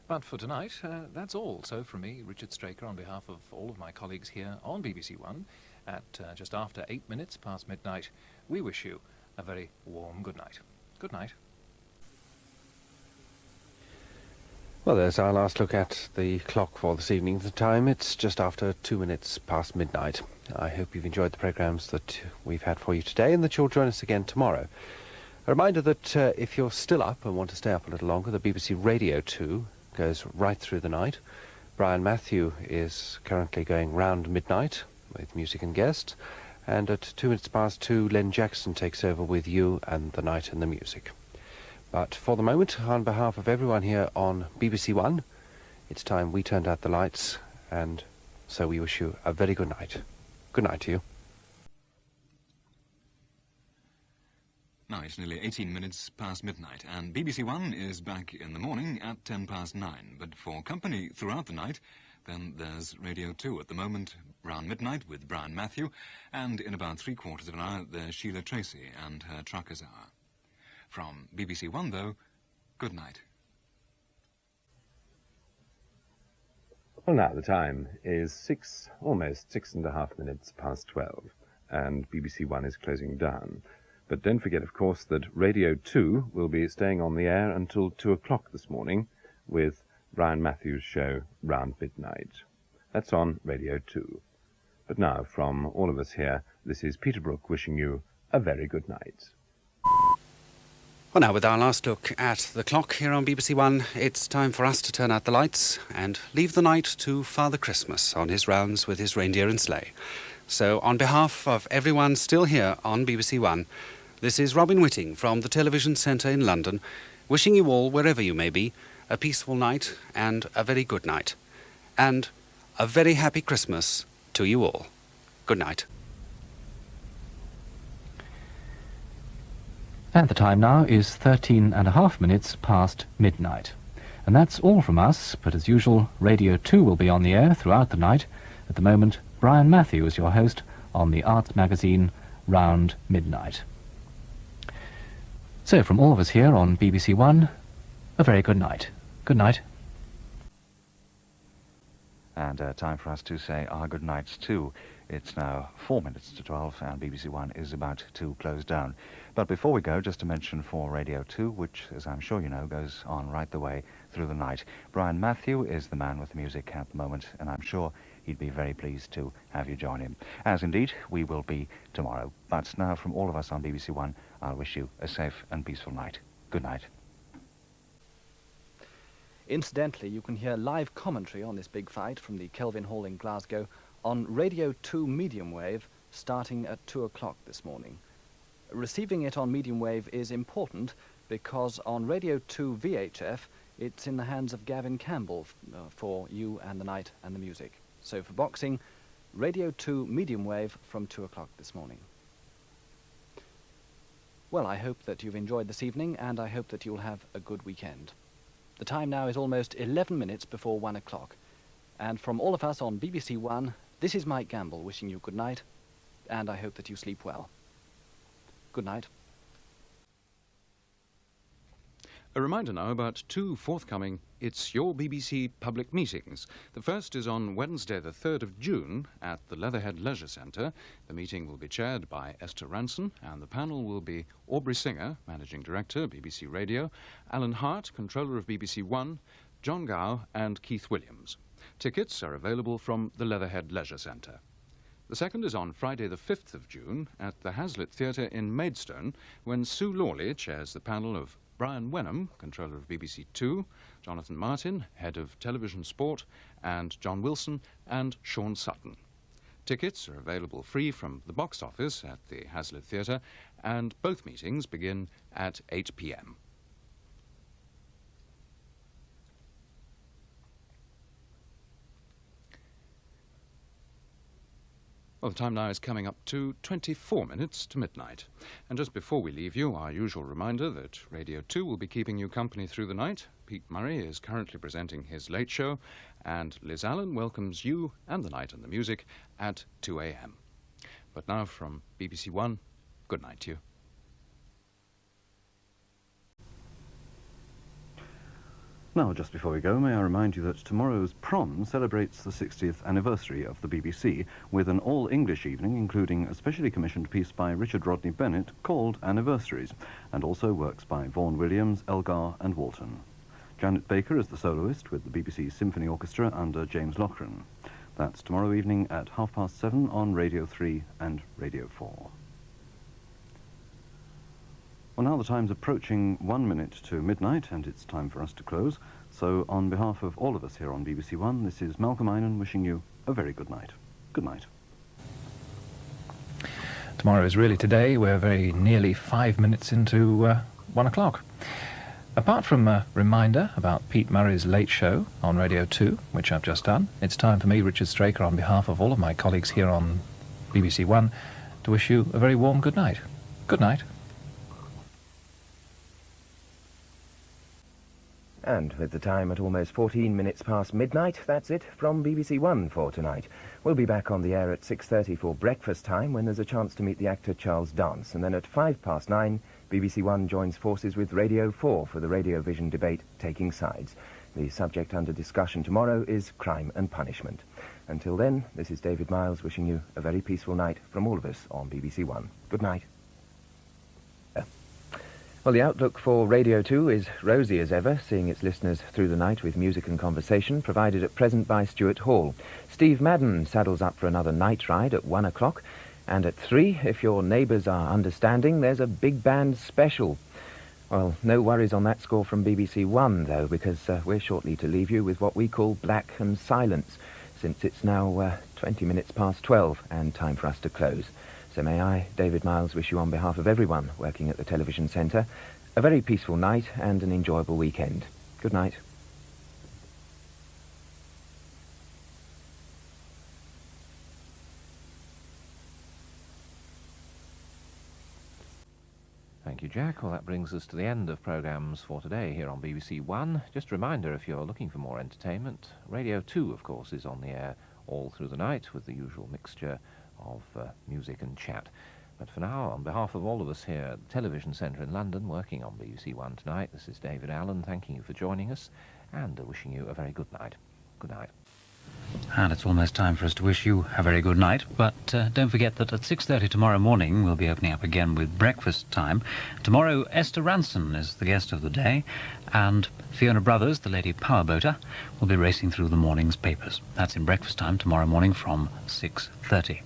But for tonight, that's all. So from me, Richard Straker, on behalf of all of my colleagues here on BBC One, at just after 8 minutes past midnight, we wish you a very warm good night. Good night. Well, there's our last look at the clock for this evening. The time, it's just after 2 minutes past midnight. I hope you've enjoyed the programmes that we've had for you today and that you'll join us again tomorrow. A reminder that if you're still up and want to stay up a little longer, the BBC Radio 2 goes right through the night. Brian Matthew is currently going round midnight with music and guests. And at 2 minutes past 2, Len Jackson takes over with You and the Night and the Music. But for the moment, on behalf of everyone here on BBC One, it's time we turned out the lights, and so we wish you a very good night. Good night to you. Now it's nearly 18 minutes past midnight, and BBC One is back in the morning at 10 past 9. But for company throughout the night, then there's Radio 2 at the moment, around midnight, with Brian Matthew, and in about 3/4 of an hour, there's Sheila Tracy and her Truckers Hour. From BBC One, though, good night. Well, now the time is almost 6.5 minutes past 12, and BBC One is closing down. But don't forget, of course, that Radio 2 will be staying on the air until 2 o'clock this morning with Brian Matthews' show Round Midnight. That's on Radio 2. But now, from all of us here, this is Peter Brook wishing you a very good night. Well, now, with our last look at the clock here on BBC One, it's time for us to turn out the lights and leave the night to Father Christmas on his rounds with his reindeer and sleigh. So, on behalf of everyone still here on BBC One, this is Robin Whitting from the Television Centre in London, wishing you all, wherever you may be, a peaceful night and a very good night. And a very happy Christmas to you all. Good night. And the time now is 13.5 minutes past midnight. And that's all from us, but as usual, Radio 2 will be on the air throughout the night. At the moment, Brian Matthew is your host on the arts magazine Round Midnight. So from all of us here on BBC One, a very good night. Good night. And time for us to say our good nights too. It's now 4 minutes to 12 and BBC One is about to close down. But before we go, just to mention for Radio 2, which, as I'm sure you know, goes on right the way through the night. Brian Matthew is the man with the music at the moment, and I'm sure he'd be very pleased to have you join him. As indeed, we will be tomorrow. But now, from all of us on BBC One, I'll wish you a safe and peaceful night. Good night. Incidentally, you can hear live commentary on this big fight from the Kelvin Hall in Glasgow on Radio 2 medium wave starting at 2 o'clock this morning. Receiving it on medium wave is important because on Radio 2 VHF it's in the hands of Gavin Campbell for You and the Night and the Music. So for boxing, Radio 2 medium wave from 2 o'clock this morning. Well, I hope that you've enjoyed this evening and I hope that you'll have a good weekend. The time now is almost 11 minutes before 1 o'clock. And from all of us on BBC One, this is Mike Gamble wishing you good night, and I hope that you sleep well. Good night. A reminder now about two forthcoming It's Your BBC public meetings. The first is on Wednesday the 3rd of June at the Leatherhead Leisure Centre. The meeting will be chaired by Esther Ranson and the panel will be Aubrey Singer, Managing Director, BBC Radio, Alan Hart, Controller of BBC One, John Gow and Keith Williams. Tickets are available from the Leatherhead Leisure Centre. The second is on Friday the 5th of June at the Hazlitt Theatre in Maidstone when Sue Lawley chairs the panel of Brian Wenham, Controller of BBC Two, Jonathan Martin, Head of Television Sport, and John Wilson and Sean Sutton. Tickets are available free from the box office at the Hazlitt Theatre and both meetings begin at 8 p.m. Well, the time now is coming up to 24 minutes to midnight. And just before we leave you, our usual reminder that Radio 2 will be keeping you company through the night. Pete Murray is currently presenting his late show, and Liz Allen welcomes you and the night and the music at 2 a.m. But now from BBC One, good night to you. Now, just before we go, may I remind you that tomorrow's prom celebrates the 60th anniversary of the BBC with an all-English evening, including a specially commissioned piece by Richard Rodney Bennett called Anniversaries, and also works by Vaughan Williams, Elgar and Walton. Janet Baker is the soloist with the BBC Symphony Orchestra under James Loughran. That's tomorrow evening at 7:30 on Radio 3 and Radio 4. Well, now the time's approaching 1 minute to midnight, and it's time for us to close. So, on behalf of all of us here on BBC One, this is Malcolm Einan wishing you a very good night. Good night. Tomorrow is really today. We're very nearly 5 minutes into 1 o'clock. Apart from a reminder about Pete Murray's Late Show on Radio 2, which I've just done, it's time for me, Richard Straker, on behalf of all of my colleagues here on BBC One, to wish you a very warm good night. Good night. And with the time at almost 14 minutes past midnight, that's it from BBC One for tonight. We'll be back on the air at 6:30 for breakfast time, when there's a chance to meet the actor Charles Dance. And then at 9:05, BBC One joins forces with Radio 4 for the Radio Vision debate, Taking Sides. The subject under discussion tomorrow is crime and punishment. Until then, this is David Miles wishing you a very peaceful night from all of us on BBC One. Good night. Well, the outlook for Radio 2 is rosy as ever, seeing its listeners through the night with music and conversation, provided at present by Stuart Hall. Steve Madden saddles up for another night ride at 1 o'clock, and at 3, if your neighbours are understanding, there's a big band special. Well, no worries on that score from BBC One, though, because we're shortly to leave you with what we call Black and Silence, since it's now 20 minutes past 12 and time for us to close. So may I, David Miles, wish you on behalf of everyone working at the television centre a very peaceful night and an enjoyable weekend. Good night. Thank you, Jack. Well, that brings us to the end of programmes for today here on BBC One. Just a reminder, if you're looking for more entertainment, Radio 2, of course, is on the air all through the night with the usual mixture of music and chat. But for now, on behalf of all of us here at the Television Centre in London, working on BBC One tonight, this is David Allen, thanking you for joining us, and wishing you a very good night. Good night. And it's almost time for us to wish you a very good night. But don't forget that at 6:30 tomorrow morning, we'll be opening up again with breakfast time. Tomorrow, Esther Ranson is the guest of the day, and Fiona Brothers, the lady powerboater, will be racing through the morning's papers. That's in breakfast time tomorrow morning from 6:30.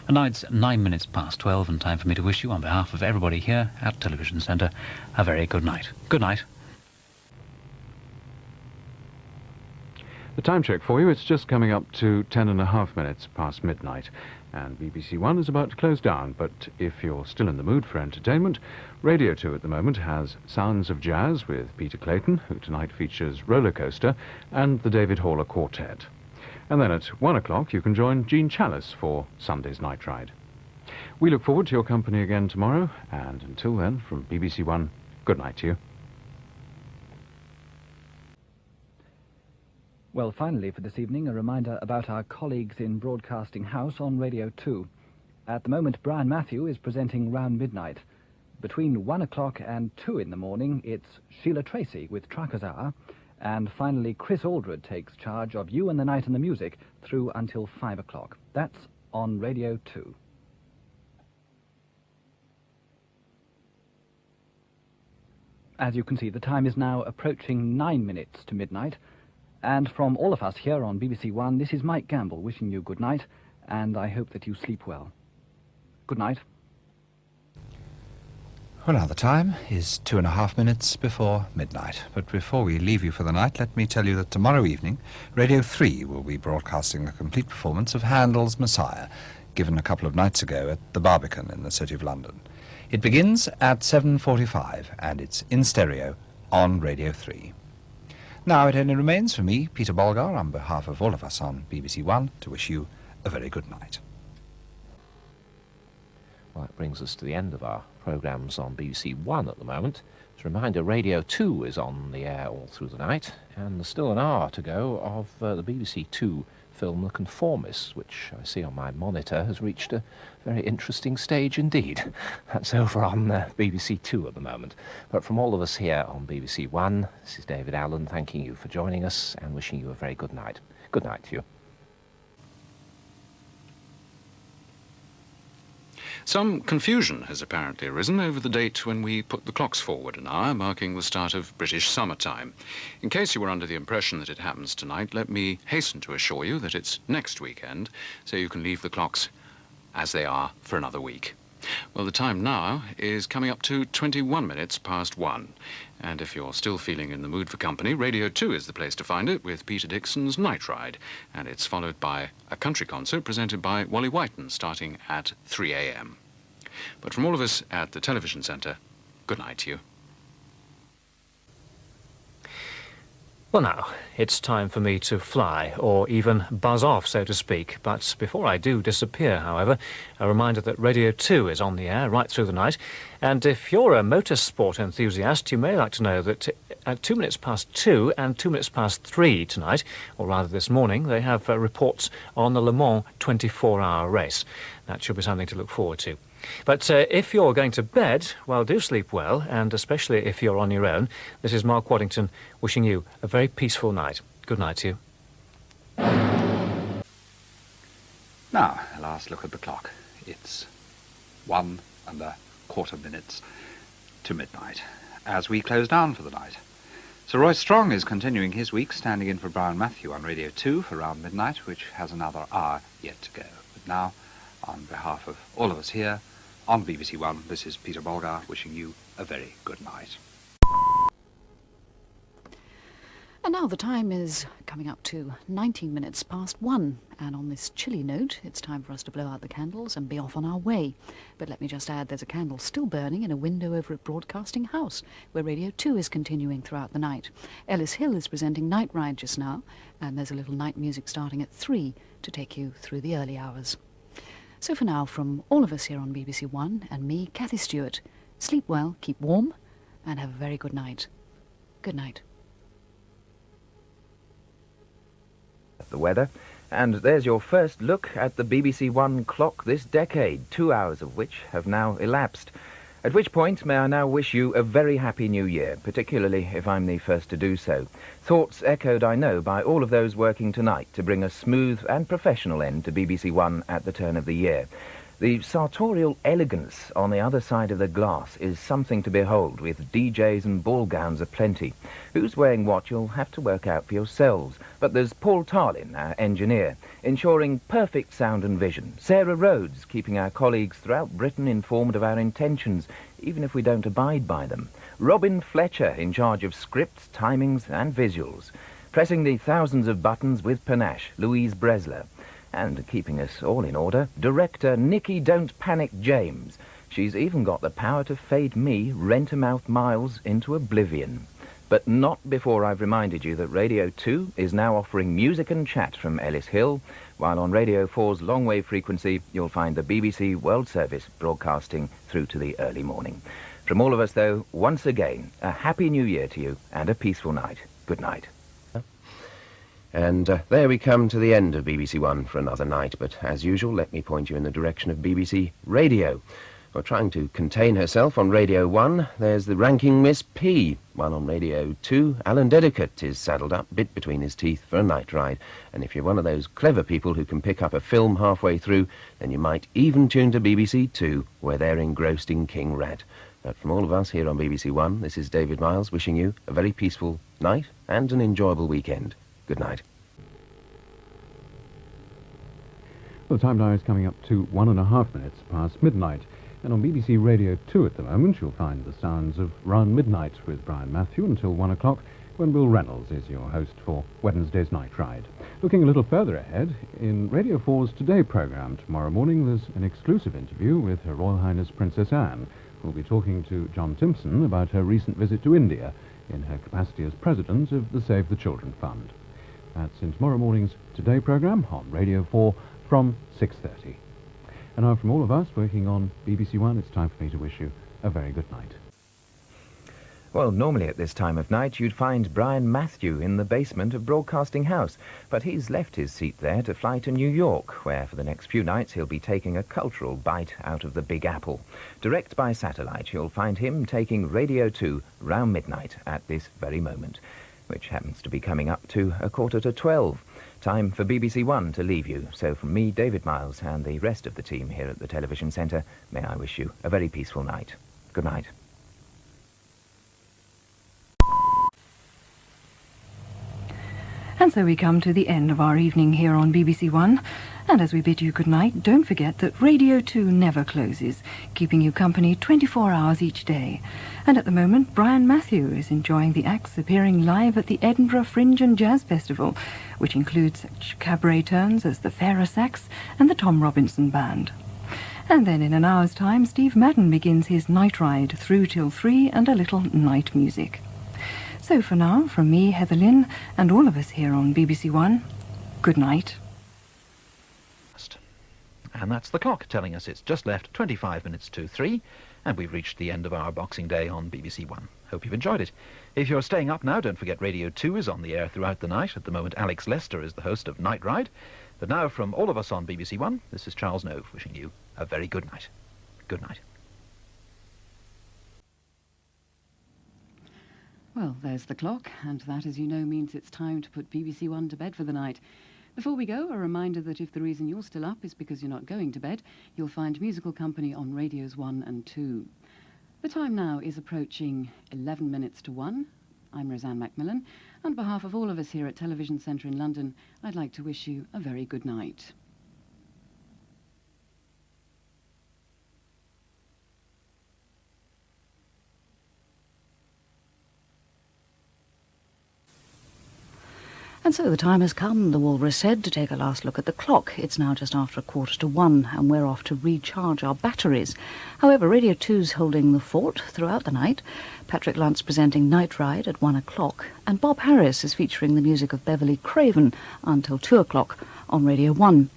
And now it's 9 minutes past 12, and time for me to wish you, on behalf of everybody here at Television Centre, a very good night. Good night. The time check for you, it's just coming up to 10.5 minutes past midnight, and BBC One is about to close down, but if you're still in the mood for entertainment, Radio 2 at the moment has Sounds of Jazz with Peter Clayton, who tonight features Roller Coaster, and the David Haller Quartet. And then at 1 o'clock you can join Jean Chalice for Sunday's Night Ride. We look forward to your company again tomorrow, and until then, from BBC One, good night to you. Well, finally for this evening, a reminder about our colleagues in Broadcasting House on Radio 2. At the moment, Brian Matthew is presenting Round Midnight. Between 1 o'clock and 2 in the morning, it's Sheila Tracy with Trucker's Hour. And finally, Chris Aldred takes charge of You and the Night and the Music through until 5 o'clock. That's on Radio 2. As you can see, the time is now approaching 9 minutes to midnight. And from all of us here on BBC One, this is Mike Gamble wishing you good night, and I hope that you sleep well. Good night. Well, now the time is 2.5 minutes before midnight. But before we leave you for the night, let me tell you that tomorrow evening, Radio 3 will be broadcasting a complete performance of Handel's Messiah, given a couple of nights ago at the Barbican in the City of London. It begins at 7:45, and it's in stereo on Radio 3. Now it only remains for me, Peter Bolgar, on behalf of all of us on BBC One, to wish you a very good night. Well, that brings us to the end of our programmes on BBC One at the moment. As a reminder, Radio 2 is on the air all through the night, and there's still an hour to go of the BBC 2 film The Conformists, which I see on my monitor has reached a very interesting stage indeed. That's over on BBC Two at the moment. But from all of us here on BBC One, this is David Allen thanking you for joining us and wishing you a very good night. Good night to you. Some confusion has apparently arisen over the date when we put the clocks forward an hour, marking the start of British summertime. In case you were under the impression that it happens tonight, let me hasten to assure you that it's next weekend, so you can leave the clocks as they are for another week. Well, the time now is coming up to 21 minutes past 1. And if you're still feeling in the mood for company, Radio 2 is the place to find it with Peter Dixon's Night Ride. And it's followed by a country concert presented by Wally Whiten starting at 3 a.m. But from all of us at the Television Centre, good night to you. Well now, it's time for me to fly, or even buzz off, so to speak. But before I do disappear, however, a reminder that Radio 2 is on the air right through the night. And if you're a motorsport enthusiast, you may like to know that at 2 minutes past 2 and 2 minutes past 3 tonight, or rather this morning, they have reports on the Le Mans 24-hour race. That should be something to look forward to. But if you're going to bed, well, do sleep well, and especially if you're on your own. This is Mark Waddington wishing you a very peaceful night. Good night to you. Now, a last look at the clock. It's 1¼ minutes to midnight, as we close down for the night. Sir Roy Strong is continuing his week, standing in for Brian Matthew on Radio 2 for around midnight, which has another hour yet to go. But now, on behalf of all of us here on BBC One, this is Peter Bolgar wishing you a very good night. And now the time is coming up to 19 minutes past 1. And on this chilly note, it's time for us to blow out the candles and be off on our way. But let me just add, there's a candle still burning in a window over at Broadcasting House, where Radio 2 is continuing throughout the night. Ellis Hill is presenting Night Ride just now, and there's a little night music starting at 3 to take you through the early hours. So for now, from all of us here on BBC One and me, Cathy Stewart, sleep well, keep warm, and have a very good night. Good night. The weather, and there's your first look at the BBC One clock this decade, 2 hours of which have now elapsed. At which point, may I now wish you a very happy new year, particularly if I'm the first to do so. Thoughts echoed, I know, by all of those working tonight to bring a smooth and professional end to BBC One at the turn of the year. The sartorial elegance on the other side of the glass is something to behold, with DJs and ball gowns aplenty. Who's wearing what you'll have to work out for yourselves. But there's Paul Tarlin, our engineer, ensuring perfect sound and vision. Sarah Rhodes, keeping our colleagues throughout Britain informed of our intentions, even if we don't abide by them. Robin Fletcher, in charge of scripts, timings and visuals. Pressing the thousands of buttons with panache, Louise Bresler. And keeping us all in order, director Nikki Don't Panic James. She's even got the power to fade me, Rent-a-Mouth Miles, into oblivion. But not before I've reminded you that Radio 2 is now offering music and chat from Ellis Hill, while on Radio 4's long-wave frequency you'll find the BBC World Service broadcasting through to the early morning. From all of us, though, once again, a happy new year to you and a peaceful night. Good night. And there we come to the end of BBC One for another night, but as usual, let me point you in the direction of BBC Radio. Well, trying to contain herself on Radio 1, there's the ranking Miss P, while on Radio 2, Alan Dedicate is saddled up, bit between his teeth, for a night ride. And if you're one of those clever people who can pick up a film halfway through, then you might even tune to BBC 2, where they're engrossed in King Rat. But from all of us here on BBC One, this is David Miles wishing you a very peaceful night and an enjoyable weekend. Good night. Well, the time now is coming up to 1½ minutes past midnight. And on BBC Radio 2 at the moment, you'll find the sounds of Round Midnight with Brian Matthew until 1 o'clock, when Will Reynolds is your host for Wednesday's Night Ride. Looking a little further ahead, in Radio 4's Today programme tomorrow morning, there's an exclusive interview with Her Royal Highness Princess Anne, who'll be talking to John Timpson about her recent visit to India in her capacity as President of the Save the Children Fund. That's in tomorrow morning's Today programme on Radio 4 from 6:30. And now from all of us working on BBC One, it's time for me to wish you a very good night. Well, normally at this time of night you'd find Brian Matthew in the basement of Broadcasting House, but he's left his seat there to fly to New York, where for the next few nights he'll be taking a cultural bite out of the Big Apple. Direct by satellite, you'll find him taking Radio 2 round midnight at this very moment, which happens to be coming up to 11:45. Time for BBC One to leave you. So from me, David Miles, and the rest of the team here at the Television Centre, may I wish you a very peaceful night. Good night. And so we come to the end of our evening here on BBC One. And as we bid you good night, don't forget that Radio 2 never closes, keeping you company 24 hours each day. And at the moment, Brian Matthew is enjoying the acts appearing live at the Edinburgh Fringe and Jazz Festival, which includes such cabaret turns as the Farah Sax and the Tom Robinson Band. And then in an hour's time, Steve Madden begins his night ride through till 3 and a little night music. So for now, from me, Heather Lynn, and all of us here on BBC One, good night. And that's the clock telling us it's just left 25 minutes to 3, and we've reached the end of our Boxing Day on BBC One. Hope you've enjoyed it. If you're staying up now, don't forget Radio 2 is on the air throughout the night. At the moment, Alex Lester is the host of Night Ride. But now, from all of us on BBC One, this is Charles Nove wishing you a very good night. Good night. Well, there's the clock, and that, as you know, means it's time to put BBC One to bed for the night. Before we go, a reminder that if the reason you're still up is because you're not going to bed, you'll find musical company on Radios 1 and 2. The time now is approaching 11 minutes to 1. I'm Roseanne Macmillan. On behalf of all of us here at Television Centre in London, I'd like to wish you a very good night. And so the time has come, the Walrus said, to take a last look at the clock. It's now just after 1:45, and we're off to recharge our batteries. However, Radio 2's holding the fort throughout the night. Patrick Lunt's presenting Night Ride at 1 o'clock, and Bob Harris is featuring the music of Beverly Craven until 2 o'clock on Radio 1.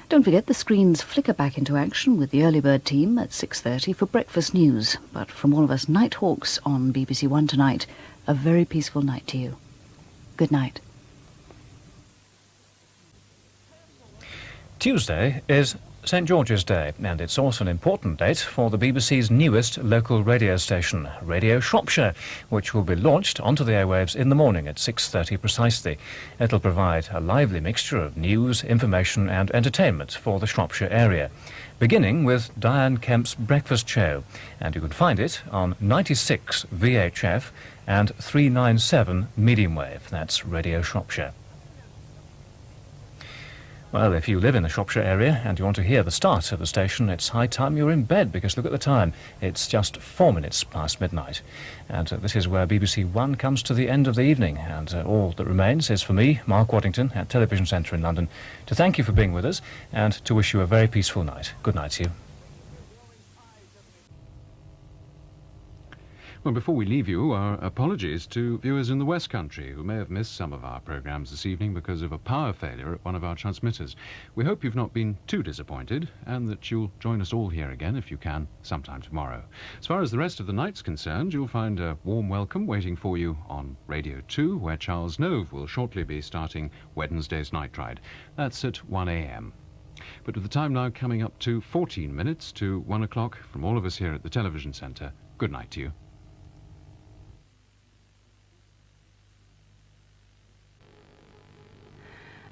Don't forget the screens flicker back into action with the early bird team at 6:30 for breakfast news. But from all of us Nighthawks on BBC One tonight, a very peaceful night to you. Good night. Tuesday is St George's Day, and it's also an important date for the BBC's newest local radio station, Radio Shropshire, which will be launched onto the airwaves in the morning at 6:30 precisely. It'll provide a lively mixture of news, information and entertainment for the Shropshire area, beginning with Diane Kemp's Breakfast Show, and you can find it on 96 VHF and 397 medium wave. That's Radio Shropshire. Well, if you live in the Shropshire area and you want to hear the start of the station, it's high time you're in bed, because look at the time. It's just 4 minutes past midnight. And this is where BBC One comes to the end of the evening. And all that remains is for me, Mark Waddington, at Television Centre in London, to thank you for being with us and to wish you a very peaceful night. Good night to you. Well, before we leave you, our apologies to viewers in the West Country who may have missed some of our programmes this evening because of a power failure at one of our transmitters. We hope you've not been too disappointed and that you'll join us all here again, if you can, sometime tomorrow. As far as the rest of the night's concerned, you'll find a warm welcome waiting for you on Radio 2, where Charles Nove will shortly be starting Wednesday's Night Ride. That's at 1 a.m. But with the time now coming up to 14 minutes to 1 o'clock, from all of us here at the Television Centre, good night to you.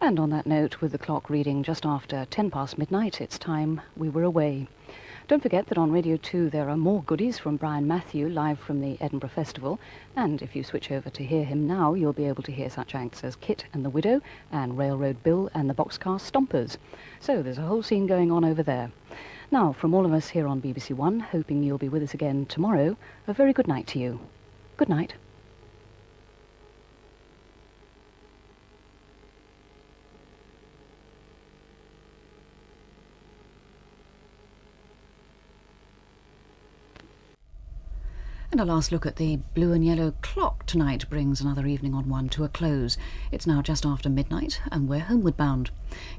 And on that note, with the clock reading just after 10 past midnight, it's time we were away. Don't forget that on Radio 2 there are more goodies from Brian Matthew live from the Edinburgh Festival, and if you switch over to hear him now, you'll be able to hear such acts as Kit and the Widow and Railroad Bill and the Boxcar Stompers. So there's a whole scene going on over there. Now, from all of us here on BBC One, hoping you'll be with us again tomorrow, a very good night to you. Good night. And a last look at the blue and yellow clock tonight brings another evening on one to a close. It's now just after midnight and we're homeward bound.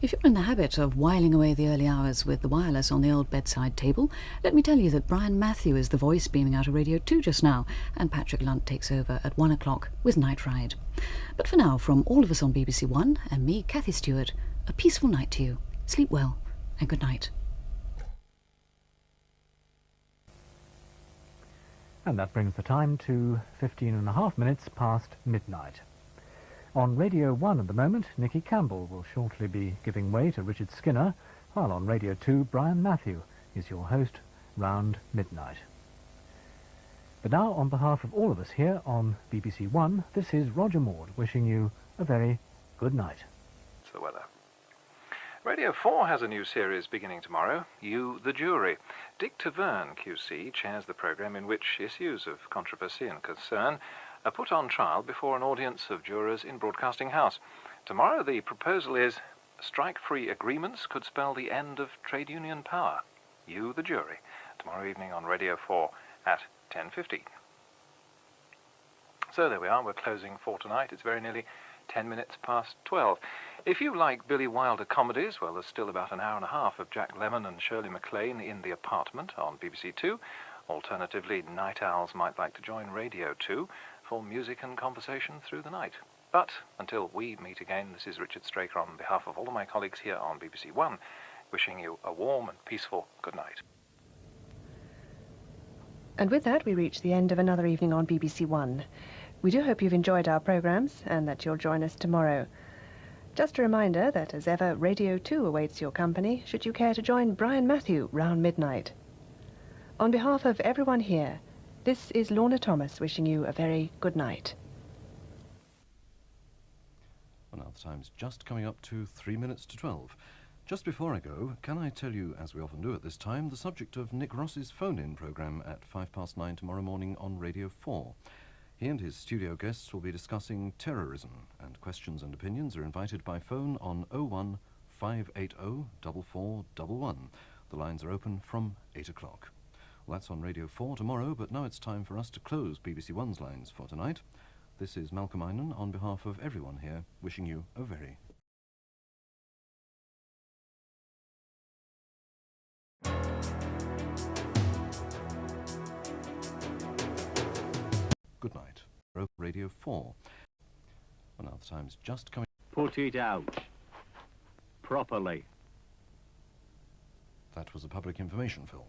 If you're in the habit of whiling away the early hours with the wireless on the old bedside table, let me tell you that Brian Matthew is the voice beaming out of Radio 2 just now, and Patrick Lunt takes over at 1 o'clock with Night Ride. But for now, from all of us on BBC One and me, Cathy Stewart, a peaceful night to you. Sleep well and good night. And that brings the time to 15.5 minutes past midnight. On Radio 1 at the moment, Nicky Campbell will shortly be giving way to Richard Skinner, while on Radio 2, Brian Matthew is your host round midnight. But now, on behalf of all of us here on BBC One, this is Roger Maud wishing you a very good night. It's the weather. Radio 4 has a new series beginning tomorrow, You the Jury. Dick Taverne, QC, chairs the programme in which issues of controversy and concern are put on trial before an audience of jurors in Broadcasting House. Tomorrow the proposal is strike-free agreements could spell the end of trade union power. You the Jury, tomorrow evening on Radio 4 at 10:15. So there we are, we're closing for tonight. It's very nearly 10 minutes past 12. If you like Billy Wilder comedies, well, there's still about an hour and a half of Jack Lemmon and Shirley MacLaine in The Apartment on BBC Two. Alternatively, night owls might like to join Radio 2 for music and conversation through the night. But until we meet again, this is Richard Straker on behalf of all of my colleagues here on BBC One, wishing you a warm and peaceful good night. And with that, we reach the end of another evening on BBC One. We do hope you've enjoyed our programmes and that you'll join us tomorrow. Just a reminder that, as ever, Radio 2 awaits your company should you care to join Brian Matthew round midnight. On behalf of everyone here, this is Lorna Thomas wishing you a very good night. Well, now the time's just coming up to 3 minutes to 12. Just before I go, can I tell you, as we often do at this time, the subject of Nick Ross's phone-in programme at 9:05 tomorrow morning on Radio 4. He and his studio guests will be discussing terrorism, and questions and opinions are invited by phone on 01580 4411. The lines are open from 8 o'clock. Well, that's on Radio 4 tomorrow, but now it's time for us to close BBC One's lines for tonight. This is Malcolm Einan on behalf of everyone here, wishing you a very good night. Radio 4. Well, now the time's just coming. Put it out. Properly. That was a public information film.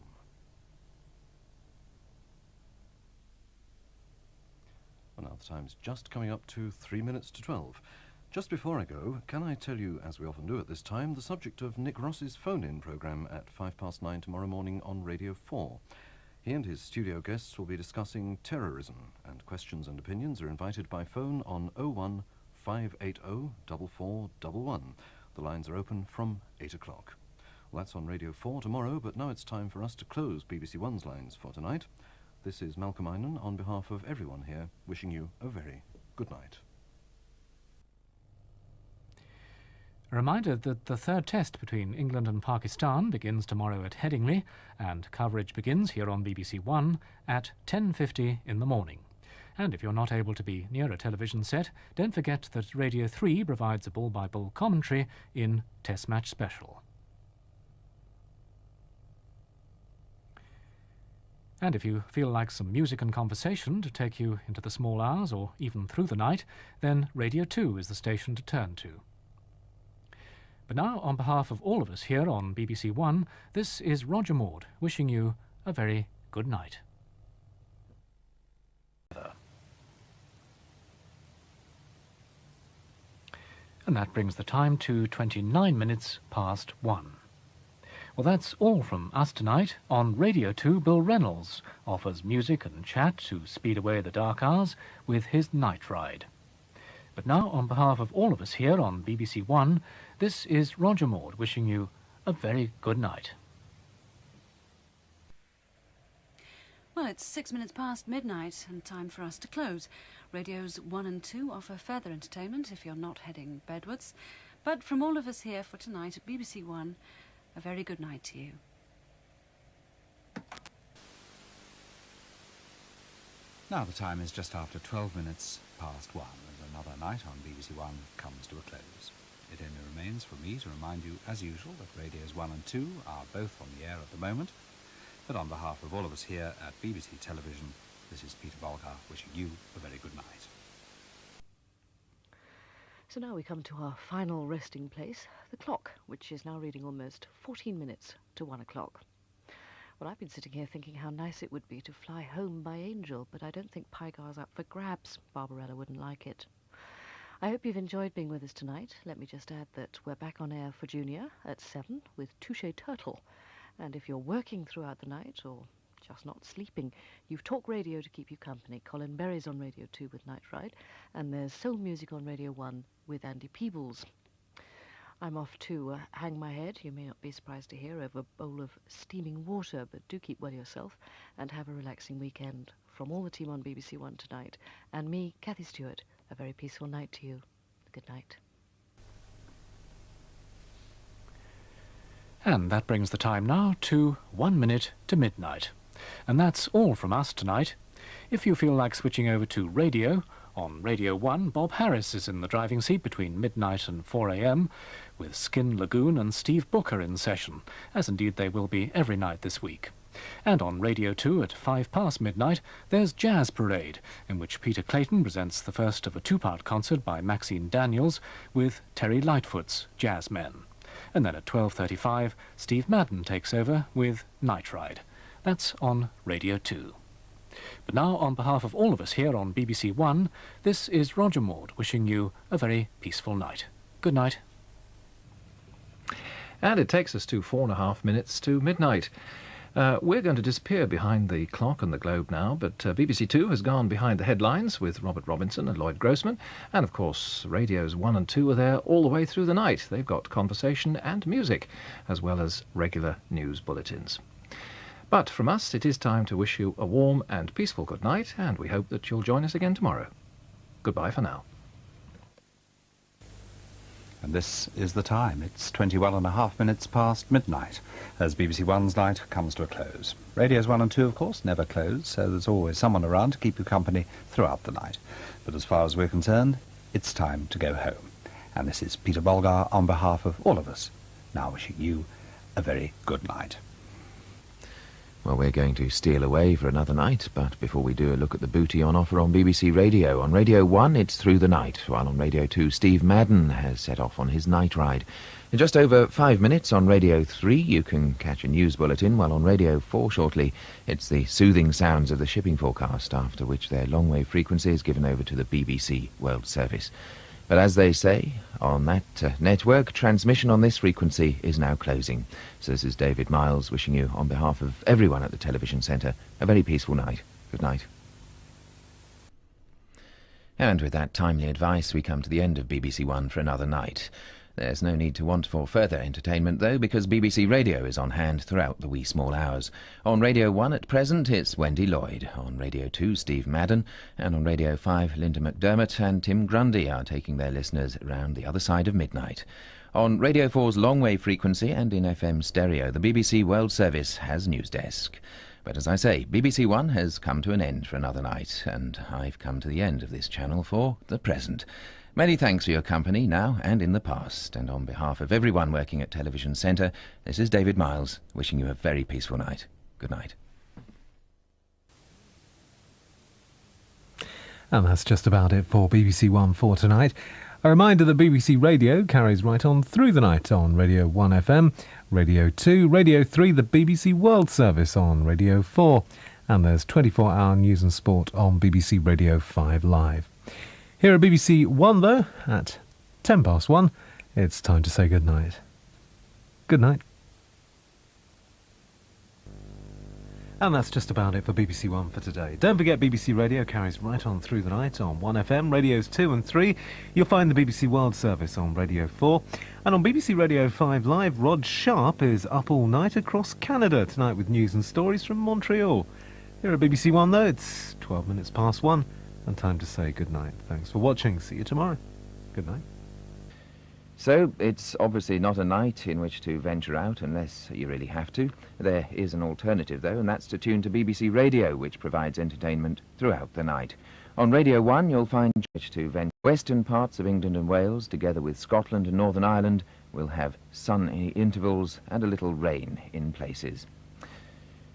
Well, now the time's just coming up to 3 minutes to 12. Just before I go, can I tell you, as we often do at this time, the subject of Nick Ross's phone-in programme at 9:05 tomorrow morning on Radio 4. He and his studio guests will be discussing terrorism, and questions and opinions are invited by phone on 01580 4411. The lines are open from 8 o'clock. Well, that's on Radio 4 tomorrow, but now it's time for us to close BBC One's lines for tonight. This is Malcolm Einan on behalf of everyone here, wishing you a very good night. A reminder that the third test between England and Pakistan begins tomorrow at Headingley, and coverage begins here on BBC One at 10:50 in the morning. And if you're not able to be near a television set, don't forget that Radio 3 provides a ball-by-ball commentary in Test Match Special. And if you feel like some music and conversation to take you into the small hours or even through the night, then Radio 2 is the station to turn to. But now, on behalf of all of us here on BBC One, this is Roger Maud wishing you a very good night. And that brings the time to 29 minutes past 1. Well, that's all from us tonight. On Radio 2, Bill Reynolds offers music and chat to speed away the dark hours with his Night Ride. But now, on behalf of all of us here on BBC One, this is Roger Maud wishing you a very good night. Well, it's 6 minutes past midnight and time for us to close. Radios 1 and 2 offer further entertainment if you're not heading bedwards. But from all of us here for tonight at BBC One, a very good night to you. Now the time is just after 12 minutes past 1 as another night on BBC One comes to a close. It only remains for me to remind you, as usual, that Radios 1 and 2 are both on the air at the moment. But on behalf of all of us here at BBC Television, this is Peter Bolgar wishing you a very good night. So now we come to our final resting place, the clock, which is now reading almost 14 minutes to 1 o'clock. Well, I've been sitting here thinking how nice it would be to fly home by Angel, but I don't think Pygar's up for grabs. Barbarella wouldn't like it. I hope you've enjoyed being with us tonight. Let me just add that we're back on air for Junior at 7 with Touche Turtle. And if you're working throughout the night or just not sleeping, you've Talk Radio to keep you company. Colin Berry's on Radio 2 with Night Ride, and there's Soul Music on Radio 1 with Andy Peebles. I'm off to hang my head, you may not be surprised to hear, over a bowl of steaming water, but do keep well yourself and have a relaxing weekend. From all the team on BBC One tonight, and me, Cathy Stewart, a very peaceful night to you. Good night. And that brings the time now to 1 minute to midnight. And that's all from us tonight. If you feel like switching over to radio, on Radio 1, Bob Harris is in the driving seat between midnight and 4 a.m. with Skin Lagoon and Steve Booker in session, as indeed they will be every night this week. And on Radio 2 at 5 past midnight, there's Jazz Parade, in which Peter Clayton presents the first of a two-part concert by Maxine Daniels with Terry Lightfoot's Jazz Men. And then at 12:35, Steve Madden takes over with Night Ride. That's on Radio 2. But now, on behalf of all of us here on BBC One, this is Roger Maud wishing you a very peaceful night. Good night. And it takes us to 4.5 minutes to midnight. We're going to disappear behind the clock and the globe now, but BBC Two has gone behind the headlines with Robert Robinson and Lloyd Grossman, and of course Radios 1 and 2 are there all the way through the night. They've got conversation and music, as well as regular news bulletins. But from us, it is time to wish you a warm and peaceful good night, and we hope that you'll join us again tomorrow. Goodbye for now. And this is the time. It's 21.5 minutes past midnight as BBC One's night comes to a close. Radios 1 and 2, of course, never close, so there's always someone around to keep you company throughout the night. But as far as we're concerned, it's time to go home. And this is Peter Bolgar on behalf of all of us, now wishing you a very good night. Well, we're going to steal away for another night, but before we do, a look at the booty on offer on BBC Radio. On Radio 1, it's Through the Night, while on Radio 2, Steve Madden has set off on his night ride. In just over 5 minutes on Radio 3, you can catch a news bulletin, while on Radio 4 shortly, it's the soothing sounds of the shipping forecast, after which their long-wave frequency is given over to the BBC World Service. But as they say, on that network, transmission on this frequency is now closing. So this is David Miles wishing you, on behalf of everyone at the Television Centre, a very peaceful night. Good night. And with that timely advice, we come to the end of BBC One for another night. There's no need to want for further entertainment, though, because BBC Radio is on hand throughout the wee small hours. On Radio 1 at present, it's Wendy Lloyd. On Radio 2, Steve Madden. And on Radio 5, Linda McDermott and Tim Grundy are taking their listeners round the other side of midnight. On Radio 4's long-wave frequency and in FM stereo, the BBC World Service has News Desk. But as I say, BBC One has come to an end for another night, and I've come to the end of this channel for the present. Many thanks for your company now and in the past, and on behalf of everyone working at Television Centre, this is David Miles wishing you a very peaceful night. Good night. And that's just about it for BBC One for tonight. A reminder that BBC Radio carries right on through the night on Radio 1 FM, Radio 2, Radio 3, the BBC World Service on Radio 4, and there's 24-hour news and sport on BBC Radio 5 Live. Here at BBC One, though, at 10 past 1, it's time to say good night. Good night. And that's just about it for BBC One for today. Don't forget, BBC Radio carries right on through the night on 1FM, radios 2 and 3. You'll find the BBC World Service on Radio 4. And on BBC Radio 5 Live, Rod Sharp is up all night across Canada tonight with news and stories from Montreal. Here at BBC One, though, it's 12 minutes past 1. And time to say good night. Thanks for watching. See you tomorrow. Good night. So it's obviously not a night in which to venture out unless you really have to. There is an alternative, though, and that's to tune to BBC Radio, which provides entertainment throughout the night. On Radio 1, you'll find to venture. Western parts of England and Wales, together with Scotland and Northern Ireland, will have sunny intervals and a little rain in places.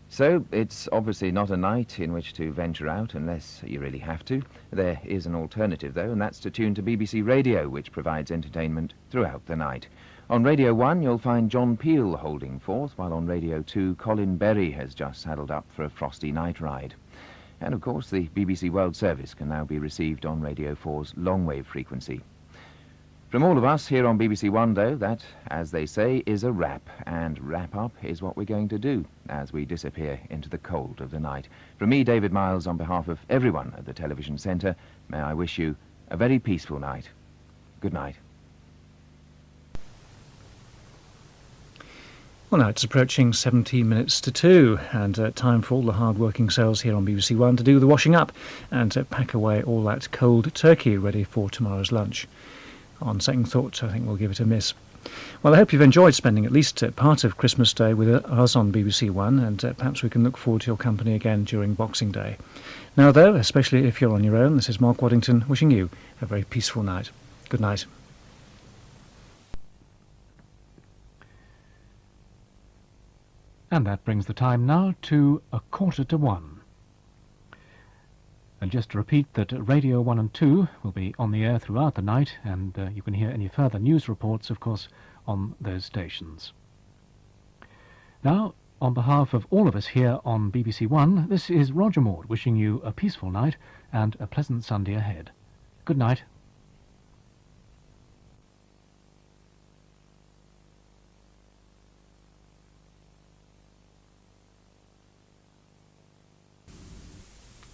So it's obviously not a night in which to venture out unless you really have to. There is an alternative, though, and that's to tune to BBC Radio, which provides entertainment throughout the night. On Radio 1, you'll find John Peel holding forth, while on Radio 2, Colin Berry has just saddled up for a frosty night ride. And, of course, the BBC World Service can now be received on Radio 4's long-wave frequency. From all of us here on BBC One, though, that, as they say, is a wrap, and wrap-up is what we're going to do as we disappear into the cold of the night. From me, David Miles, on behalf of everyone at the Television Centre, may I wish you a very peaceful night. Good night. Well, now it's approaching 17 minutes to 2, and time for all the hard-working souls here on BBC One to do the washing up and pack away all that cold turkey ready for tomorrow's lunch. On second thought, I think we'll give it a miss. Well, I hope you've enjoyed spending at least part of Christmas Day with us on BBC One, and perhaps we can look forward to your company again during Boxing Day. Now, though, especially if you're on your own, this is Mark Waddington wishing you a very peaceful night. Good night. And that brings the time now to 1:45. And just to repeat that Radio 1 and 2 will be on the air throughout the night, and you can hear any further news reports, of course, on those stations. Now, on behalf of all of us here on BBC One, this is Roger Maud wishing you a peaceful night and a pleasant Sunday ahead. Good night.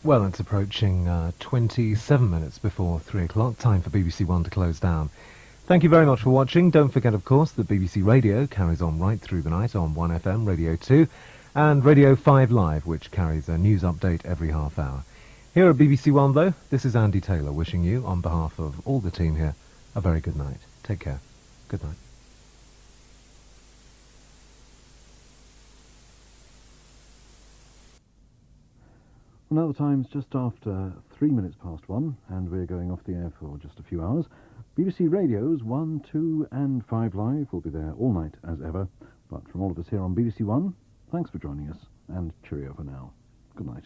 Well, it's approaching 27 minutes before 3 o'clock, time for BBC One to close down. Thank you very much for watching. Don't forget, of course, that BBC Radio carries on right through the night on 1FM, Radio 2, and Radio 5 Live, which carries a news update every half hour. Here at BBC One, though, this is Andy Taylor wishing you, on behalf of all the team here, a very good night. Take care. Good night. Well, now the time's just after 3 minutes past 1, and we're going off the air for just a few hours. BBC Radio's 1, 2 and 5 Live will be there all night as ever. But from all of us here on BBC One, thanks for joining us, and cheerio for now. Good night.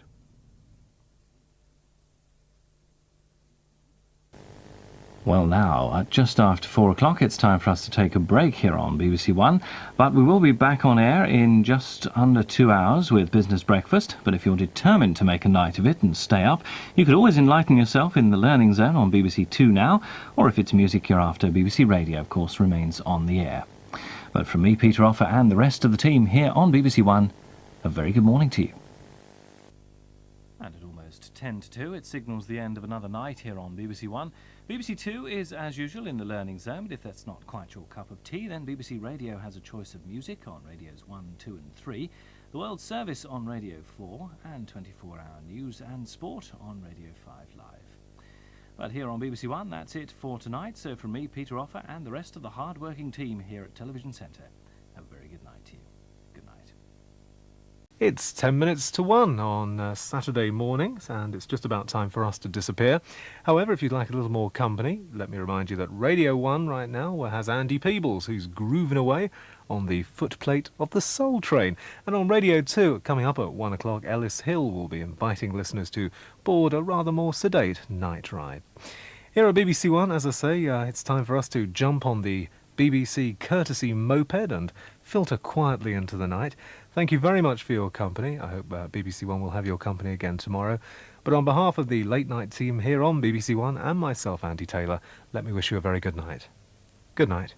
Well, now, at just after 4 o'clock, it's time for us to take a break here on BBC One. But we will be back on air in just under 2 hours with Business Breakfast. But if you're determined to make a night of it and stay up, you could always enlighten yourself in the Learning Zone on BBC Two now. Or if it's music you're after, BBC Radio, of course, remains on the air. But from me, Peter Offer, and the rest of the team here on BBC One, a very good morning to you. And at almost 10 to 2, it signals the end of another night here on BBC One. BBC Two is, as usual, in the Learning Zone, but if that's not quite your cup of tea, then BBC Radio has a choice of music on Radios 1, 2 and 3, the World Service on Radio 4, and 24-hour news and sport on Radio 5 Live. But here on BBC One, that's it for tonight, so from me, Peter Offer, and the rest of the hard-working team here at Television Centre, have a very good night to you. Good night. It's 10 minutes to 1 on Saturday mornings, and it's just about time for us to disappear. However, if you'd like a little more company, let me remind you that Radio 1 right now has Andy Peebles, who's grooving away on the footplate of the Soul Train. And on Radio 2, coming up at 1 o'clock, Ellis Hill will be inviting listeners to board a rather more sedate night ride. Here at BBC One, as I say, it's time for us to jump on the BBC courtesy moped and filter quietly into the night. Thank you very much for your company. I hope BBC One will have your company again tomorrow. But on behalf of the late night team here on BBC One and myself, Andy Taylor, let me wish you a very good night. Good night.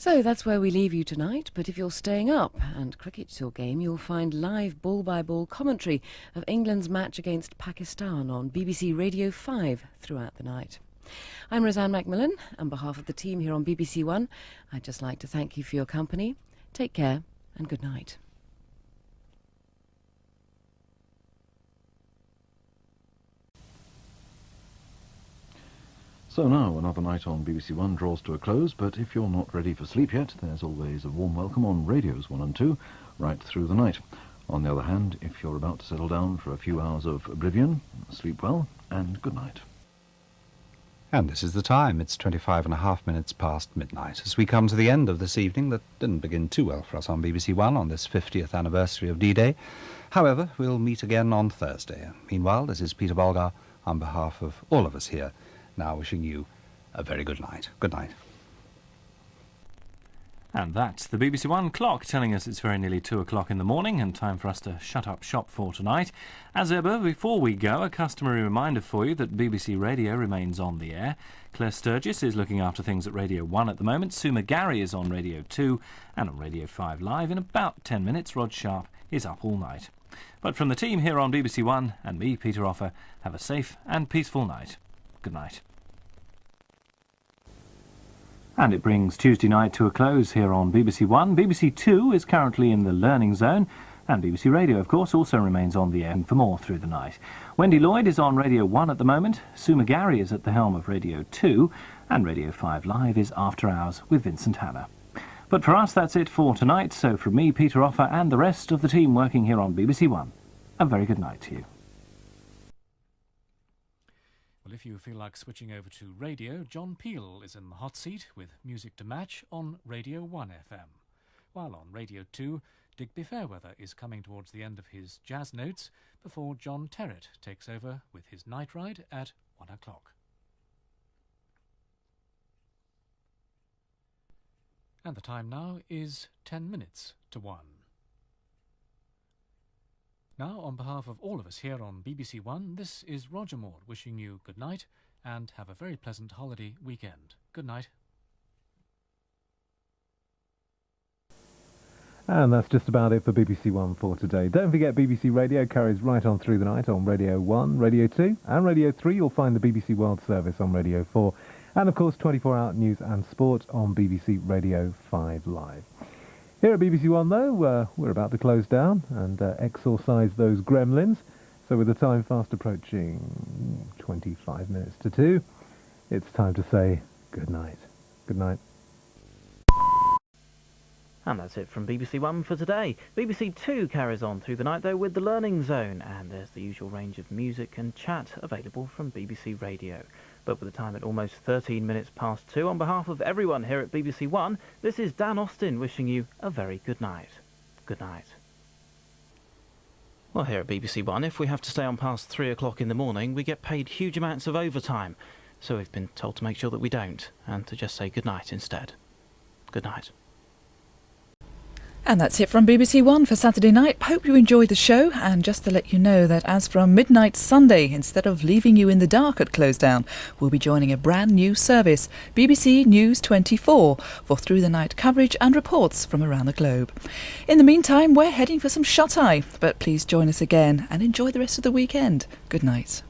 So that's where we leave you tonight, but if you're staying up and cricket's your game, you'll find live ball-by-ball commentary of England's match against Pakistan on BBC Radio 5 throughout the night. I'm Roseanne Macmillan. On behalf of the team here on BBC One, I'd just like to thank you for your company. Take care and good night. So now, another night on BBC One draws to a close, but if you're not ready for sleep yet, there's always a warm welcome on radios 1 and 2, right through the night. On the other hand, if you're about to settle down for a few hours of oblivion, sleep well, and good night. And this is the time. It's 25.5 minutes past midnight. As we come to the end of this evening that didn't begin too well for us on BBC One on this 50th anniversary of D-Day. However, we'll meet again on Thursday. Meanwhile, this is Peter Bolgar on behalf of all of us here, now wishing you a very good night. Good night. And that's the BBC One clock telling us it's very nearly 2 o'clock in the morning and time for us to shut up shop for tonight. As ever, before we go, a customary reminder for you that BBC Radio remains on the air. Claire Sturgis is looking after things at Radio 1 at the moment. Sue McGarry is on Radio 2 and on Radio 5 Live. In about 10 minutes, Rod Sharp is up all night. But from the team here on BBC One and me, Peter Offer, have a safe and peaceful night. Good night. And it brings Tuesday night to a close here on BBC One. BBC Two is currently in the learning zone, and BBC Radio, of course, also remains on the air for more through the night. Wendy Lloyd is on Radio 1 at the moment, Sue McGarry is at the helm of Radio 2, and Radio 5 Live is After Hours with Vincent Hanna. But for us, that's it for tonight, so from me, Peter Offer, and the rest of the team working here on BBC One, a very good night to you. Well, if you feel like switching over to radio, John Peel is in the hot seat with music to match on Radio 1 FM. While on Radio 2, Digby Fairweather is coming towards the end of his jazz notes before John Terrett takes over with his night ride at 1 o'clock. And the time now is 10 minutes to 1. Now, on behalf of all of us here on BBC One, this is Roger Moore wishing you good night and have a very pleasant holiday weekend. Good night. And that's just about it for BBC One for today. Don't forget BBC Radio carries right on through the night on Radio 1, Radio 2 and Radio 3. You'll find the BBC World Service on Radio 4 and, of course, 24-hour news and sport on BBC Radio 5 Live. Here at BBC One, though, we're about to close down and exorcise those gremlins. So with the time fast approaching 25 minutes to 2, it's time to say good night. Good night. And that's it from BBC One for today. BBC Two carries on through the night, though, with the Learning Zone, and there's the usual range of music and chat available from BBC Radio. But with the time at almost 13 minutes past 2, on behalf of everyone here at BBC One, this is Dan Austin wishing you a very good night. Good night. Well, here at BBC One, if we have to stay on past 3 o'clock in the morning, we get paid huge amounts of overtime. So we've been told to make sure that we don't, and to just say good night instead. Good night. And that's it from BBC One for Saturday night. Hope you enjoyed the show, and just to let you know that as from midnight Sunday, instead of leaving you in the dark at Closedown, we'll be joining a brand new service, BBC News 24, for through the night coverage and reports from around the globe. In the meantime, we're heading for some shut-eye, but please join us again and enjoy the rest of the weekend. Good night.